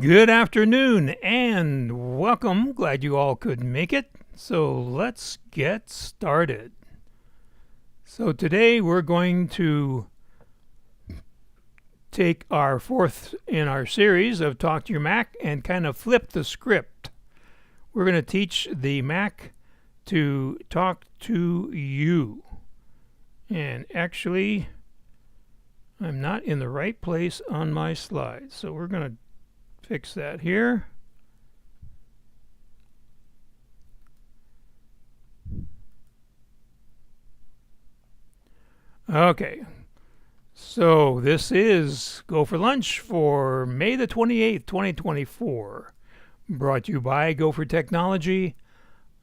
Good afternoon and welcome. Glad you all could make it. So let's get started. So today we're going to take our fourth in our series of Talk to Your Mac and kind of flip the script. We're going to teach the Mac to talk to you. And actually, I'm not in the right place on my slides, so we're going to fix that here. Okay, so this is Go for Lunch for May the 28th, 2024. Brought to you by GoFor Technology.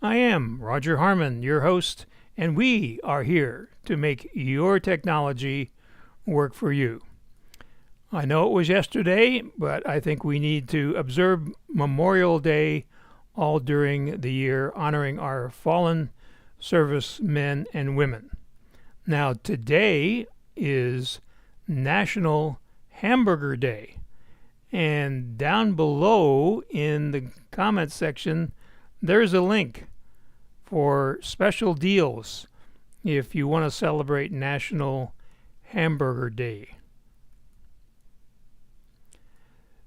I am Roger Harmon, your host, and we are here to make your technology work for you. I know it was yesterday, but I think we need to observe Memorial Day all during the year, honoring our fallen servicemen and women. Now, today is National Hamburger Day. And down below in the comments section, there's a link for special deals if you want to celebrate National Hamburger Day.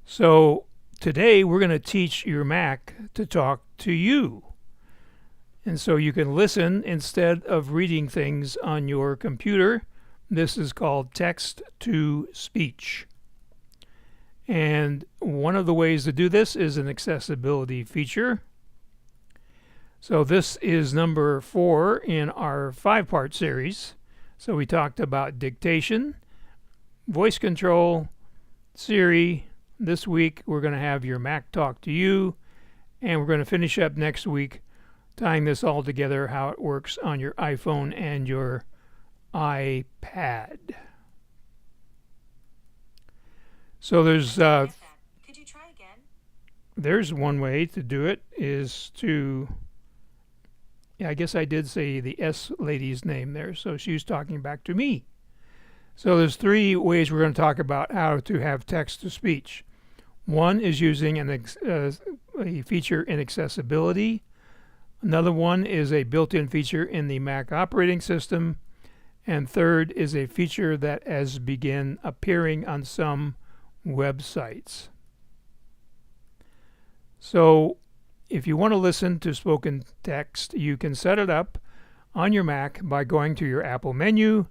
So today we're going to teach your Mac to talk to you. And so you can listen instead of reading things on your computer. This is called text-to-speech. And one of the ways to do this is an accessibility feature. So this is number 4 in our 5-part series. So we talked about dictation, voice control, Siri. This week we're going to have your Mac talk to you, and we're going to finish up next week tying this all together, how it works on your iPhone and your iPad. So Could you try again? There's one way to do it is to, I guess I did say the S lady's name there, so she was talking back to me. So there's 3 ways we're going to talk about how to have text-to-speech. One is using a feature in accessibility. Another one is a built-in feature in the Mac operating system. And third is a feature that has begun appearing on some websites. So if you want to listen to spoken text, you can set it up on your Mac by going to your Apple menu,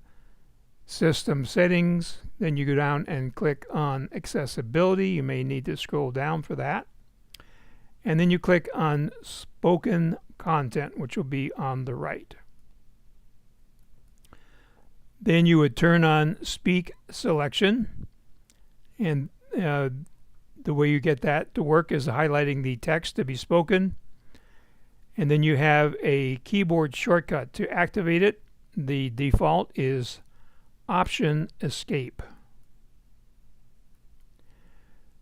System Settings, then you go down and click on Accessibility. You may need to scroll down for that. And then you click on Spoken Content, which will be on the right. Then you would turn on Speak Selection. And the way you get that to work is highlighting the text to be spoken. And then you have a keyboard shortcut to activate it. The default is Option Escape.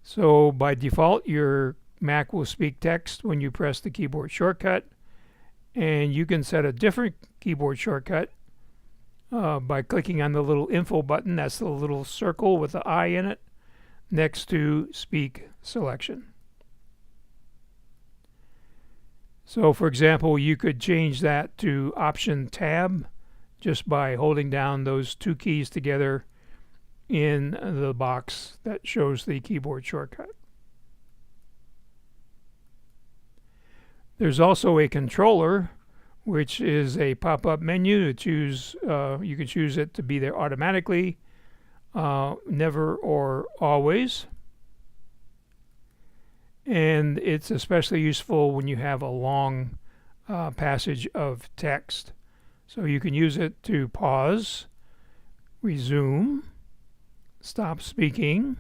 So by default, your Mac will speak text when you press the keyboard shortcut, and you can set a different keyboard shortcut by clicking on the little info button. That's the little circle with the I in it next to Speak Selection. So for example, you could change that to Option Tab just by holding down those 2 keys together in the box that shows the keyboard shortcut. There's also a controller, which is a pop-up menu to choose. You can choose it to be there automatically, never or always. And it's especially useful when you have a long passage of text. So you can use it to pause, resume, stop speaking,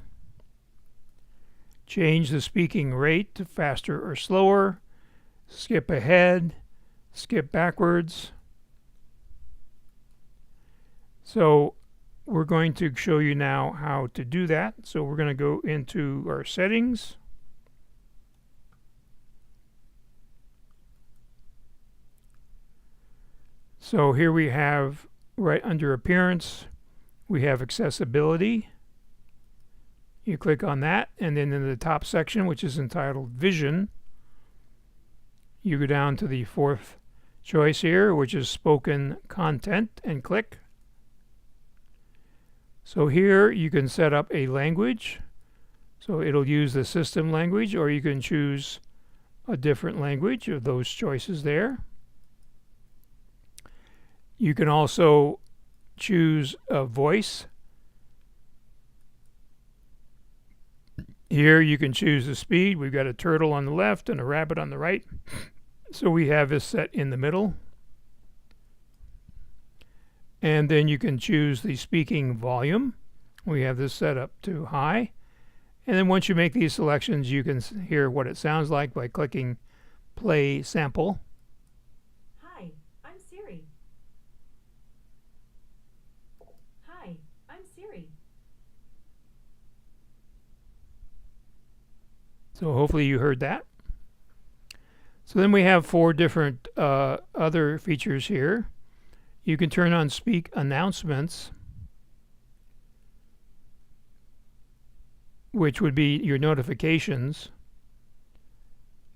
change the speaking rate to faster or slower, skip ahead, skip backwards. So we're going to show you now how to do that. So we're going to go into our settings. So here we have, right under Appearance, we have Accessibility. You click on that, and then in the top section, which is entitled Vision, you go down to the fourth choice here, which is Spoken Content, and click. So here you can set up a language. So it'll use the system language, or you can choose a different language of those choices there. You can also choose a voice. Here you can choose the speed. We've got a turtle on the left and a rabbit on the right. So we have this set in the middle. And then you can choose the speaking volume. We have this set up to high. And then once you make these selections, you can hear what it sounds like by clicking Play Sample. Hi, I'm Siri. Hi, I'm Siri. So hopefully you heard that. So then we have 4 different other features here. You can turn on Speak Announcements, which would be your notifications.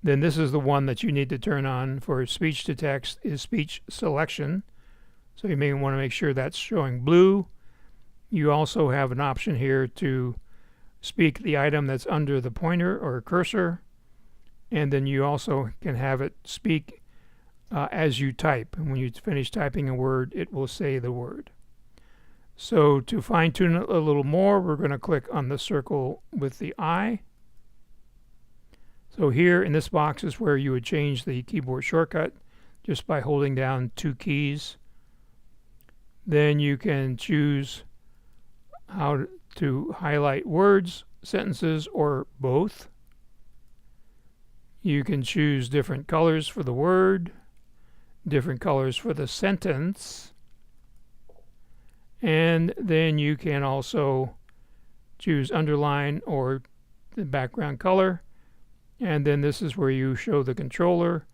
Then this is the one that you need to turn on for speech to text, is speech selection. So you may want to make sure that's showing blue. You also have an option here to speak the item that's under the pointer or cursor, and then you also can have it speak as you type. And when you finish typing a word, it will say the word. So to fine tune it a little more, we're going to click on the circle with the eye. So here in this box is where you would change the keyboard shortcut just by holding down 2 keys. Then you can choose how to highlight words, sentences, or both. You can choose different colors for the word, different colors for the sentence, and then you can also choose underline or the background color. And then this is where you show the controller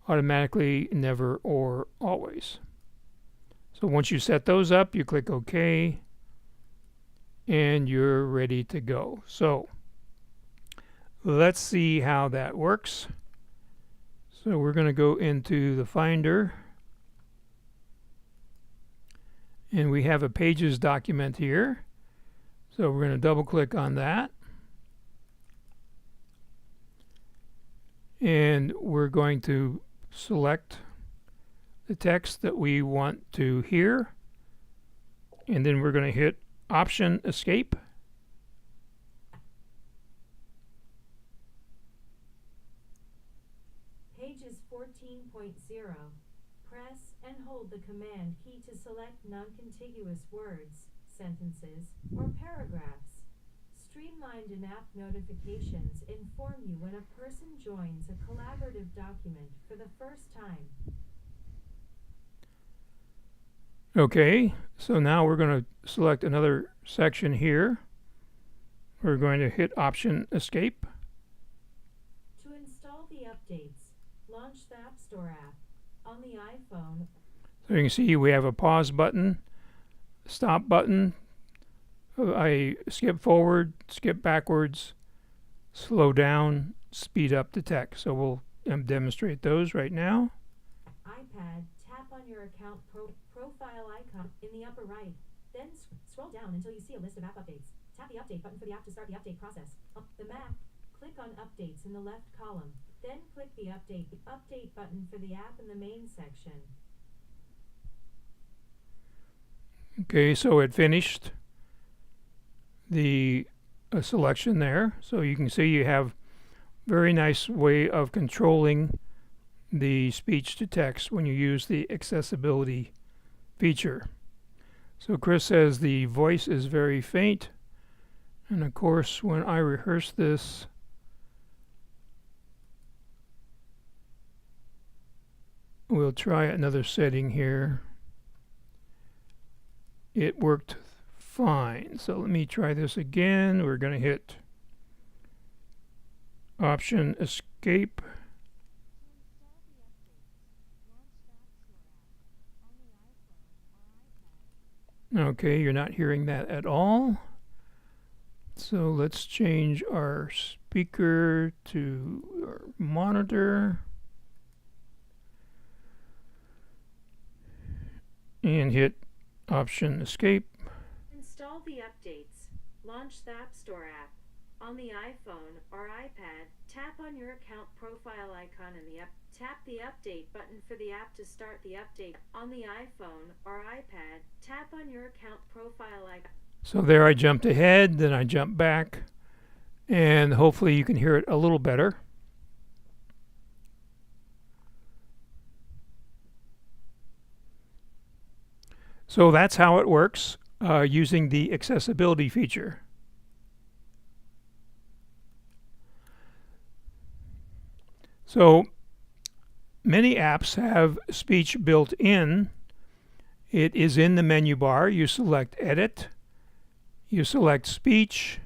automatically, never, or always. So once you set those up, you click OK, and you're ready to go. So let's see how that works. So we're going to go into the Finder, and we have a Pages document here. So we're going to double click on that. And we're going to select the text that we want to hear. And then we're going to hit Option Escape. Pages 14.0. Press and hold the Command key to select non-contiguous words, sentences, or paragraphs. Streamlined in-app notifications inform you when a person joins a collaborative document for the first time. Okay, so now we're going to select another section here. We're going to hit Option Escape. To install the updates, launch the App Store app on the iPhone. So you can see we have a pause button, stop button, I skip forward, skip backwards, slow down, speed up the text. So we'll demonstrate those right now. iPad, tap on your account profile icon in the upper right. Then scroll down until you see a list of app updates. Tap the update button for the app to start the update process. The Mac, click on Updates in the left column. Then click the update button for the app in the main section. Okay, so it finished the selection there. So you can see you have very nice way of controlling the speech to text when you use the accessibility feature. So Chris says the voice is very faint, and of course when I rehearse this, we'll try another setting here. It worked fine. So let me try this again. We're going to hit Option Escape. Okay, you're not hearing that at all. So let's change our speaker to our monitor and hit Option Escape. Install the updates. Launch the App Store app. On the iPhone or iPad, tap on your account profile icon in the app. Tap the Update button for the app to start the update. On the iPhone or iPad, tap on your account profile icon. So there I jumped ahead, then I jumped back, and hopefully you can hear it a little better. So that's how it works using the accessibility feature. So many apps have speech built in. It is in the menu bar. You select Edit, you select Speech,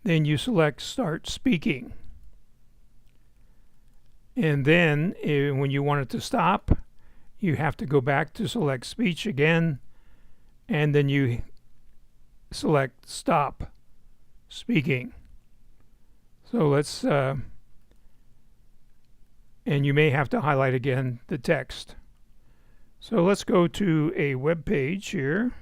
then you select Start Speaking. And then when you want it to stop, you have to go back to select Speech again, and then you select Stop Speaking. So let's, and you may have to highlight again the text. So let's go to a web page here.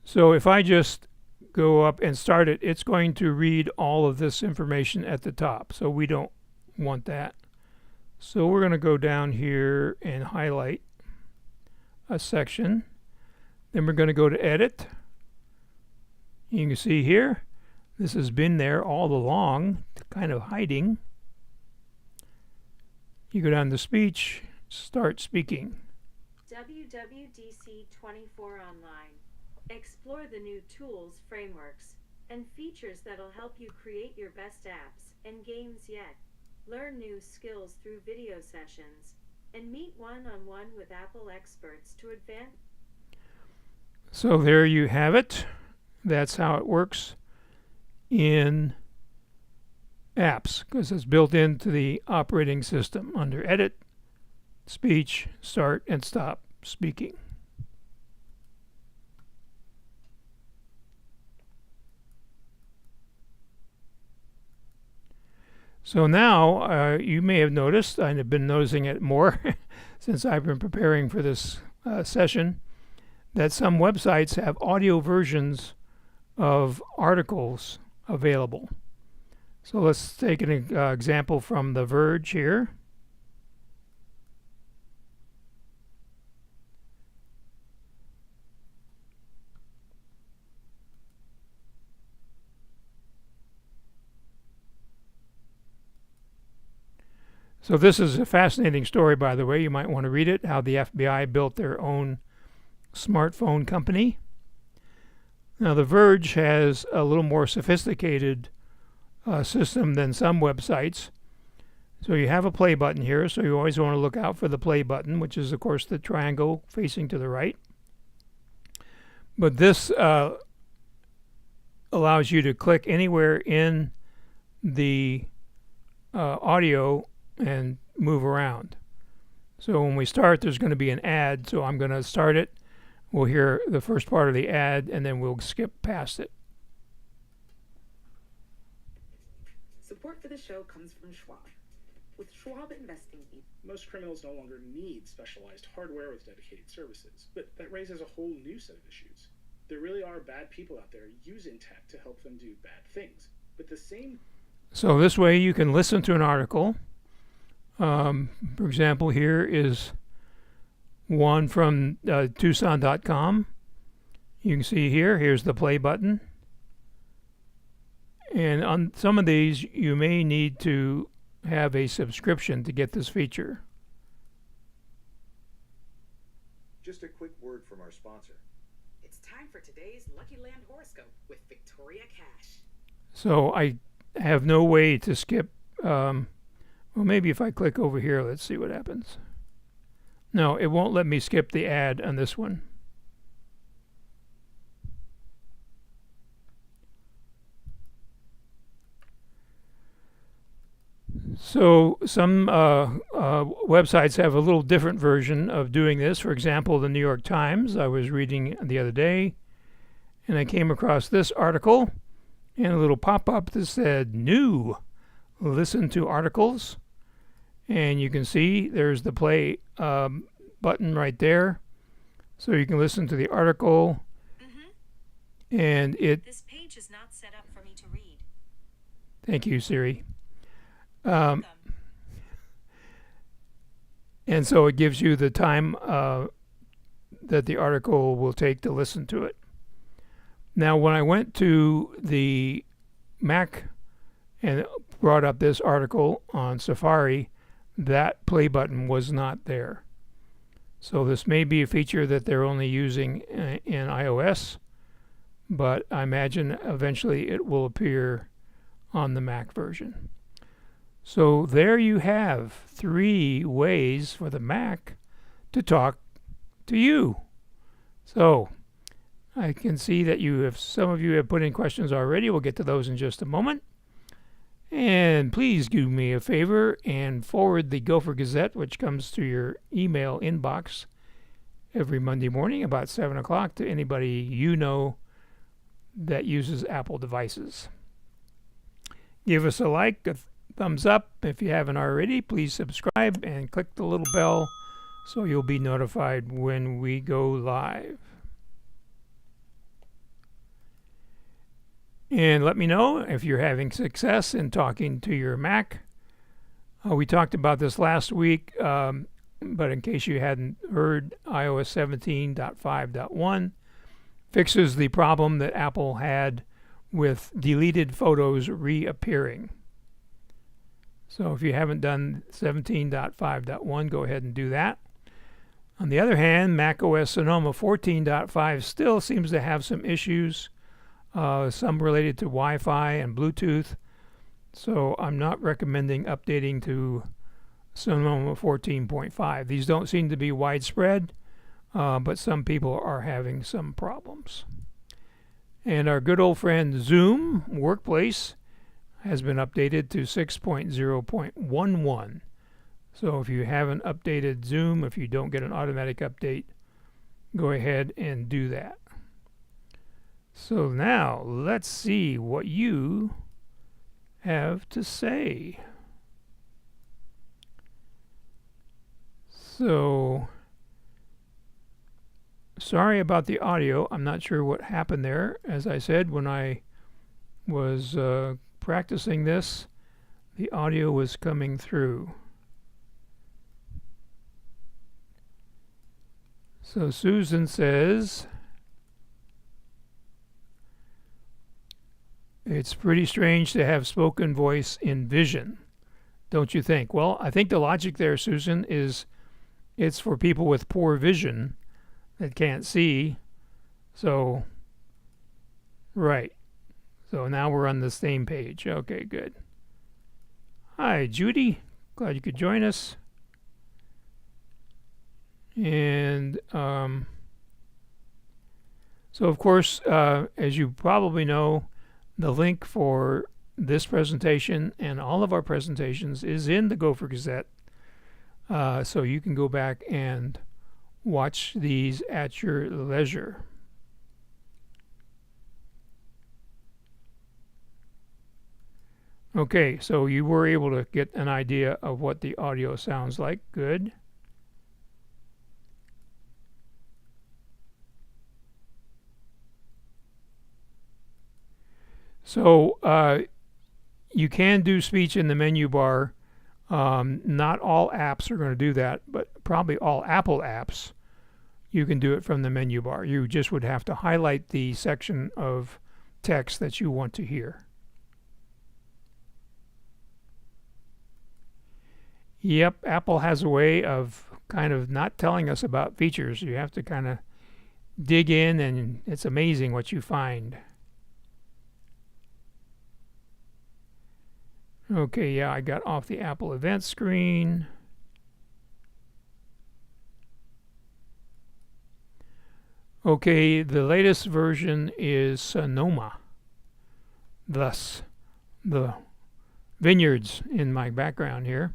So if I just go up and start it, it's going to read all of this information at the top. So we don't want that. So we're going to go down here and highlight a section. Then we're going to go to Edit. You can see here, this has been there all along, kind of hiding. You go down to Speech, Start Speaking. WWDC 24 Online. Explore the new tools, frameworks, and features that'll help you create your best apps and games yet. Learn new skills through video sessions and meet one-on-one with Apple experts to advance. So there you have it. That's how it works in apps, because it's built into the operating system under Edit, Speech, Start, and Stop Speaking. So now you may have noticed, and have been noticing it more since I've been preparing for this session, that some websites have audio versions of articles available. So let's take an example from The Verge here. So this is a fascinating story, by the way. You might want to read it, how the FBI built their own smartphone company. Now, The Verge has a little more sophisticated system than some websites. So you have a play button here, so you always want to look out for the play button, which is, of course, the triangle facing to the right. But this allows you to click anywhere in the audio and move around. So when we start, there's going to be an ad, so I'm going to start it. We'll hear the first part of the ad, and then we'll skip past it. Support for the show comes from Schwab. With Schwab Investing, most criminals no longer need specialized hardware with dedicated services, but that raises a whole new set of issues. There really are bad people out there using tech to help them do bad things, but the same... So this way you can listen to an article. For example, here is one from Tucson.com. You can see here's the play button. And on some of these, you may need to have a subscription to get this feature. Just a quick word from our sponsor. it's time for today's Lucky Land horoscope with Victoria Cash. So I have no way to skip. Well, maybe if I click over here, let's see what happens. No, it won't let me skip the ad on this one. So some websites have a little different version of doing this. For example, the New York Times, I was reading the other day, and I came across this article and a little pop-up that said, new, listen to articles. And you can see there's the play button right there. So you can listen to the article. And This page is not set up for me to read. Thank you, Siri. Welcome. And so it gives you the time that the article will take to listen to it. Now, when I went to the Mac and brought up this article on Safari, that play button was not there. So this may be a feature that they're only using in iOS, but I imagine eventually it will appear on the Mac version. So there you have 3 ways for the Mac to talk to you. So I can see that some of you have put in questions already. We'll get to those in just a moment. And please do me a favor and forward the GoFor Gazette, which comes to your email inbox every Monday morning about 7 o'clock, to anybody you know that uses Apple devices. Give us a like, a thumbs up. If you haven't already, please subscribe and click the little bell so you'll be notified when we go live. And let me know if you're having success in talking to your Mac. We talked about this last week, but in case you hadn't heard, iOS 17.5.1 fixes the problem that Apple had with deleted photos reappearing. So if you haven't done 17.5.1, go ahead and do that. On the other hand, macOS Sonoma 14.5 still seems to have some issues, some related to Wi-Fi and Bluetooth. So I'm not recommending updating to Sonoma 14.5. These don't seem to be widespread, but some people are having some problems. And our good old friend Zoom Workplace has been updated to 6.0.11. So if you haven't updated Zoom, if you don't get an automatic update, go ahead and do that. So now let's see what you have to say. So sorry about the audio. I'm not sure what happened there. As I said, when I was practicing this, the audio was coming through. So Susan says, it's pretty strange to have spoken voice in Vision, don't you think? Well, I think the logic there, Susan, is it's for people with poor vision that can't see. So, right. So now we're on the same page. Okay, good. Hi, Judy. Glad you could join us. And so, of course, as you probably know, the link for this presentation and all of our presentations is in the GoFor Gazette. So you can go back and watch these at your leisure. Okay, so you were able to get an idea of what the audio sounds like. Good. So you can do speech in the menu bar. Not all apps are going to do that, but probably all Apple apps, you can do it from the menu bar. You just would have to highlight the section of text that you want to hear. Yep, Apple has a way of kind of not telling us about features. You have to kind of dig in, and it's amazing what you find. Okay, yeah, I got off the Apple event screen. Okay, the latest version is Sonoma. Thus, the vineyards in my background here.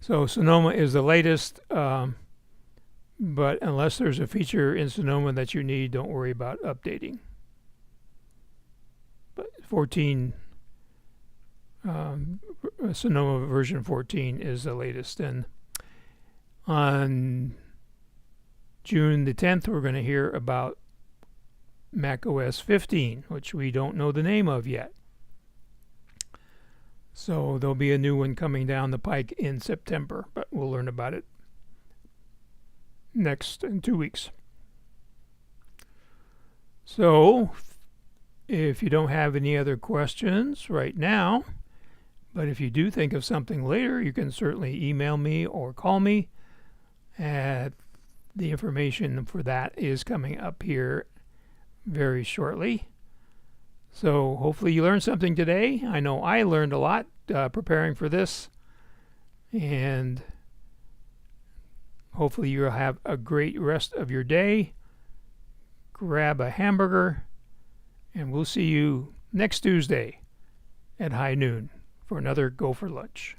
So Sonoma is the latest, but unless there's a feature in Sonoma that you need, don't worry about updating. But 14, Sonoma version 14 is the latest. And on June the 10th, we're going to hear about Mac OS 15, which we don't know the name of yet. So there'll be a new one coming down the pike in September, but we'll learn about it next in 2 weeks. So if you don't have any other questions right now, but if you do think of something later, you can certainly email me or call me. The information for that is coming up here very shortly. So hopefully you learned something today. I know I learned a lot preparing for this. And hopefully you'll have a great rest of your day. Grab a hamburger, and we'll see you next Tuesday at high noon for another Go for Lunch.